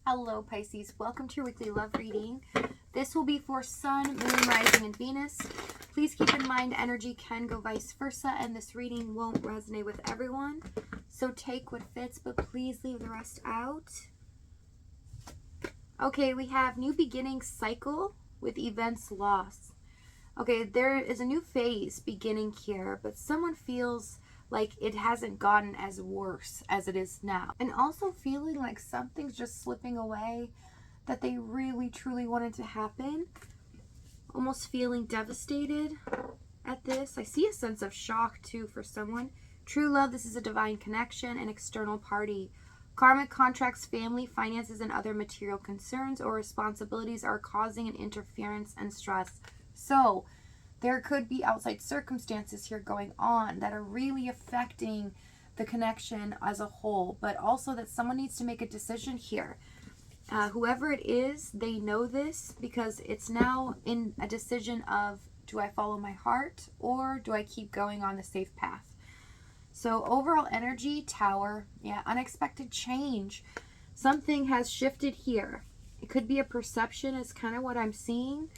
Hello Pisces, welcome to your weekly love reading. This will be for Sun, Moon, Rising, and Venus. Please keep in mind energy can go vice versa and this reading won't resonate with everyone. So take what fits, but please leave the rest out. Okay, we have new beginning cycle with events loss. Okay, there is a new phase beginning here, but someone feels like it hasn't gotten as worse as it is now. And also feeling like something's just slipping away that they really truly wanted to happen. Almost feeling devastated at this. I see a sense of shock too for someone. True love, this is a divine connection, an external party. Karmic contracts, family, finances, and other material concerns or responsibilities are causing an interference and stress. So there could be outside circumstances here going on that are really affecting the connection as a whole, but also that someone needs to make a decision here. Whoever it is, they know this because it's now in a decision of, do I follow my heart or do I keep going on the safe path? So overall energy, Tower, unexpected change. Something has shifted here. It could be a perception is kind of what I'm seeing.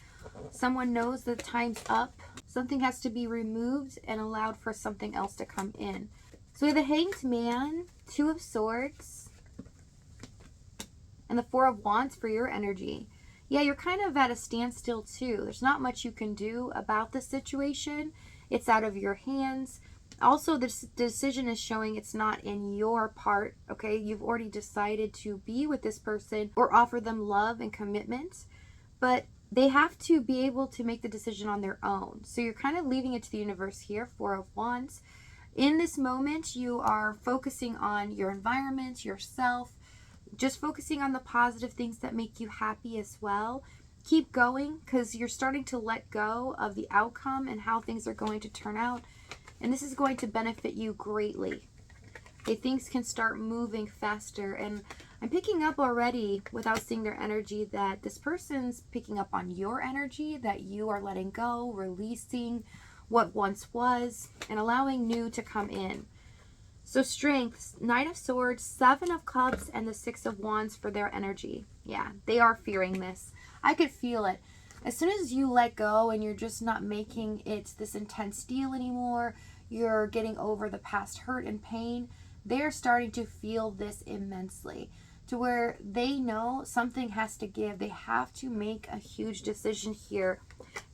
Someone knows that time's up. Something has to be removed and allowed for something else to come in. So we have the Hanged Man, Two of Swords, and the Four of Wands for your energy. Yeah, you're kind of at a standstill too. There's not much you can do about the situation. It's out of your hands. Also, this decision is showing it's not in your part, okay? You've already decided to be with this person or offer them love and commitment, but they have to be able to make the decision on their own. So you're kind of leaving it to the universe here, Four of Wands. In this moment, you are focusing on your environment, yourself, just focusing on the positive things that make you happy as well. Keep going because you're starting to let go of the outcome and how things are going to turn out. And this is going to benefit you greatly. Okay, things can start moving faster. And I'm picking up already, without seeing their energy, that this person's picking up on your energy, that you are letting go, releasing what once was, and allowing new to come in. So strengths, Knight of Swords, Seven of Cups, and the Six of Wands for their energy. Yeah, they are fearing this. I could feel it. As soon as you let go and you're just not making it this intense deal anymore, you're getting over the past hurt and pain, they're starting to feel this immensely, to where they know something has to give. They have to make a huge decision here,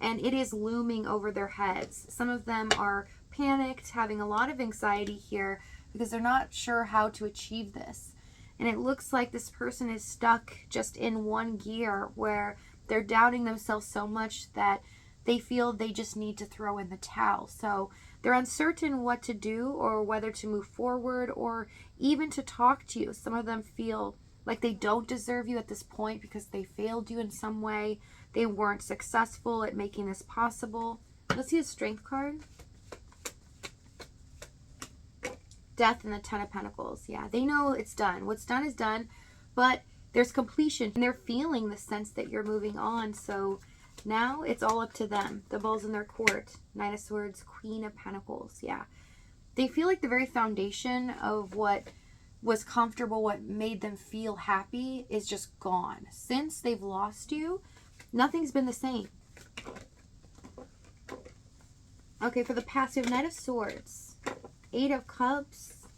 and it is looming over their heads. Some of them are panicked, having a lot of anxiety here because they're not sure how to achieve this. And it looks like this person is stuck just in one gear where they're doubting themselves so much that they feel they just need to throw in the towel. So they're uncertain what to do or whether to move forward or even to talk to you. Some of them feel like they don't deserve you at this point because they failed you in some way. They weren't successful at making this possible. Let's see a Strength card. Death and the Ten of Pentacles. Yeah, they know it's done. What's done is done, but there's completion. And they're feeling the sense that you're moving on. So now it's all up to them. The ball's in their court. Knight of Swords, Queen of Pentacles. Yeah. They feel like the very foundation of what was comfortable, what made them feel happy, is just gone. Since they've lost you, nothing's been the same. Okay, for the passive, Knight of Swords, Eight of Cups,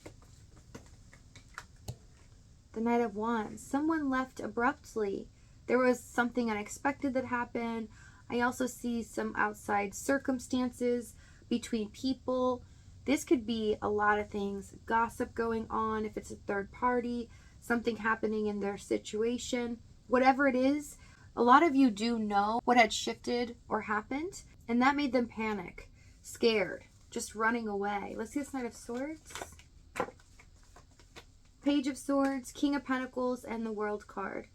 the Knight of Wands. Someone left abruptly. There was something unexpected that happened. I also see some outside circumstances between people. This could be a lot of things. Gossip going on, if it's a third party, something happening in their situation. Whatever it is, a lot of you do know what had shifted or happened, and that made them panic, scared, just running away. Let's see this Knight of Swords. Page of Swords, King of Pentacles, and the World card.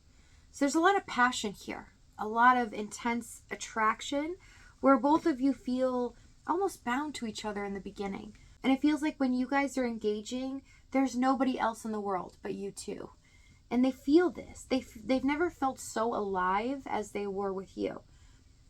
So there's a lot of passion here, a lot of intense attraction where both of you feel almost bound to each other in the beginning. And it feels like when you guys are engaging, there's nobody else in the world but you two. And they feel this. They've never felt so alive as they were with you.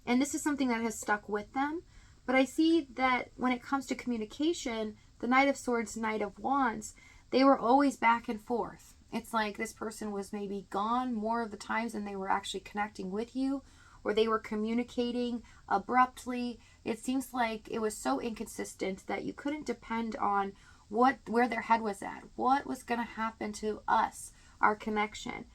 And this is something that has stuck with them. But I see that when it comes to communication, the Knight of Swords, Knight of Wands, they were always back and forth. It's like this person was maybe gone more of the times than they were actually connecting with you, or they were communicating abruptly. It seems like it was so inconsistent that you couldn't depend on where their head was at. What was going to happen to us, our connection?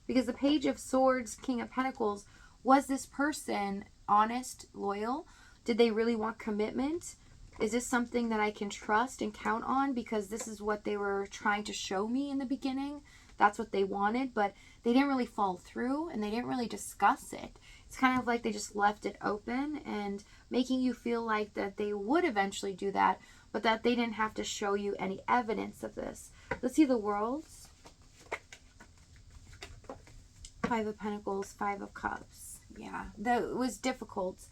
Because the Page of Swords, King of Pentacles, was this person honest, loyal? Did they really want commitment? Is this something that I can trust and count on? Because this is what they were trying to show me in the beginning. That's what they wanted, but they didn't really follow through and they didn't really discuss it. It's kind of like they just left it open and making you feel like that they would eventually do that, but that they didn't have to show you any evidence of this. Let's see the Worlds. Five of Pentacles, Five of Cups. Yeah, it was difficult.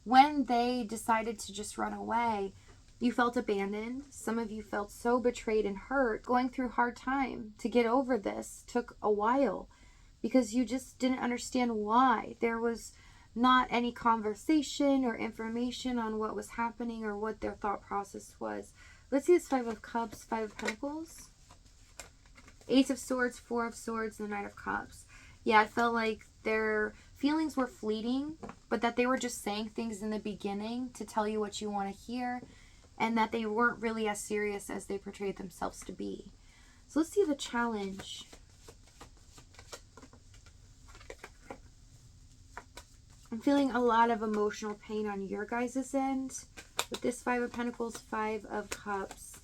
When they decided to just run away, you felt abandoned. Some of you felt so betrayed and hurt. Going through hard time to get over this took a while because you just didn't understand why. There was not any conversation or information on what was happening or what their thought process was. Let's see this Five of Cups, Five of Pentacles. Ace of Swords, Four of Swords, and the Knight of Cups. Yeah, it felt like their feelings were fleeting, but that they were just saying things in the beginning to tell you what you want to hear, and that they weren't really as serious as they portrayed themselves to be. So let's see the challenge. I'm feeling a lot of emotional pain on your guys' end with this Five of Pentacles, Five of Cups.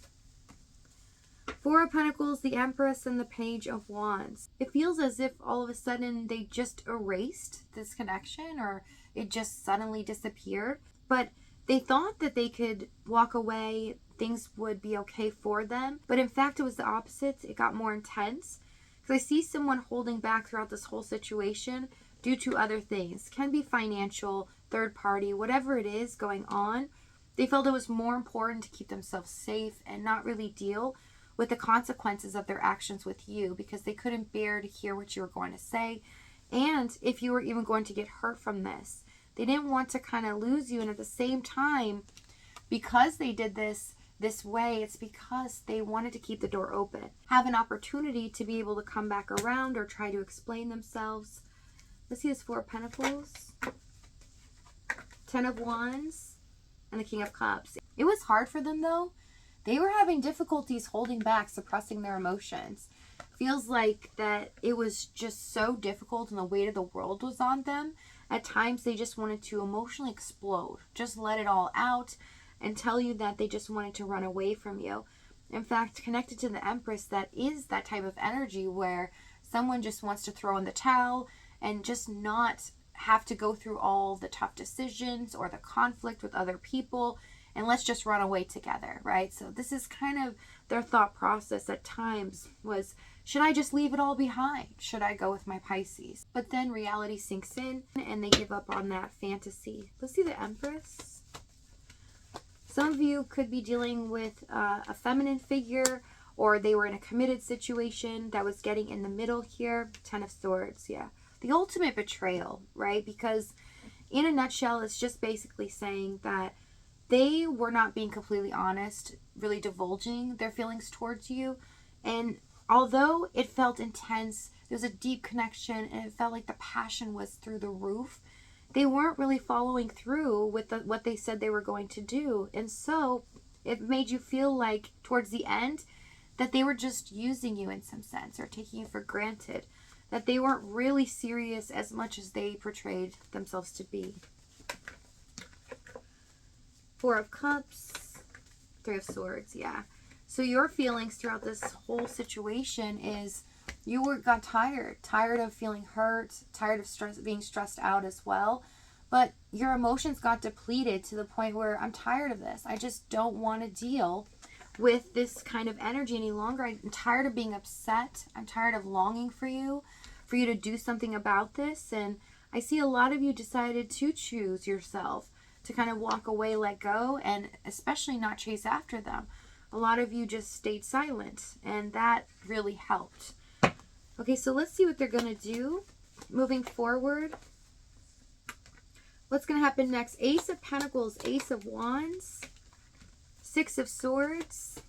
Four of Pentacles, the Empress, and the Page of Wands. It feels as if all of a sudden they just erased this connection, or it just suddenly disappeared. But they thought that they could walk away, things would be okay for them. But in fact, it was the opposite. It got more intense. Because I see someone holding back throughout this whole situation due to other things. Can be financial, third party, whatever it is going on. They felt it was more important to keep themselves safe and not really deal with the consequences of their actions with you, because they couldn't bear to hear what you were going to say, and if you were even going to get hurt from this. They didn't want to kind of lose you, and at the same time, because they did this way, it's because they wanted to keep the door open, have an opportunity to be able to come back around or try to explain themselves. Let's see this Four of Pentacles, Ten of Wands, and the King of Cups. It was hard for them though. They were having difficulties holding back, suppressing their emotions. Feels like that it was just so difficult and the weight of the world was on them. At times they just wanted to emotionally explode. Just let it all out and tell you that they just wanted to run away from you. In fact, connected to the Empress, that is that type of energy where someone just wants to throw in the towel and just not have to go through all the tough decisions or the conflict with other people. And let's just run away together, right? So this is kind of their thought process at times was, should I just leave it all behind? Should I go with my Pisces? But then reality sinks in and they give up on that fantasy. Let's see the Empress. Some of you could be dealing with a feminine figure, or they were in a committed situation that was getting in the middle here. Ten of Swords, yeah. The ultimate betrayal, right? Because in a nutshell, it's just basically saying that they were not being completely honest, really divulging their feelings towards you. And although it felt intense, there was a deep connection and it felt like the passion was through the roof, they weren't really following through with what they said they were going to do. And so it made you feel like towards the end that they were just using you in some sense or taking you for granted, that they weren't really serious as much as they portrayed themselves to be. Four of Cups, Three of Swords, yeah. So your feelings throughout this whole situation is you got tired of feeling hurt, tired of being stressed out as well. But your emotions got depleted to the point where I'm tired of this. I just don't want to deal with this kind of energy any longer. I'm tired of being upset. I'm tired of longing for you to do something about this. And I see a lot of you decided to choose yourself, to kind of walk away, let go, and especially not chase after them. A lot of you just stayed silent, and that really helped. Okay, so let's see what they're going to do moving forward. What's going to happen next? Ace of Pentacles, Ace of Wands, Six of Swords,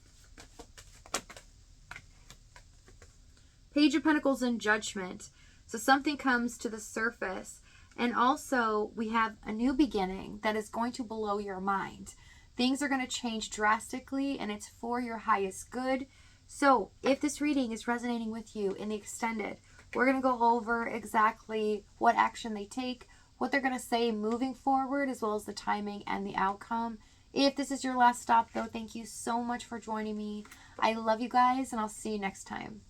Page of Pentacles and Judgment. So something comes to the surface. And also we have a new beginning that is going to blow your mind. Things are going to change drastically, and it's for your highest good. So if this reading is resonating with you in the extended, we're going to go over exactly what action they take, what they're going to say moving forward, as well as the timing and the outcome. If this is your last stop, though, thank you so much for joining me. I love you guys, and I'll see you next time.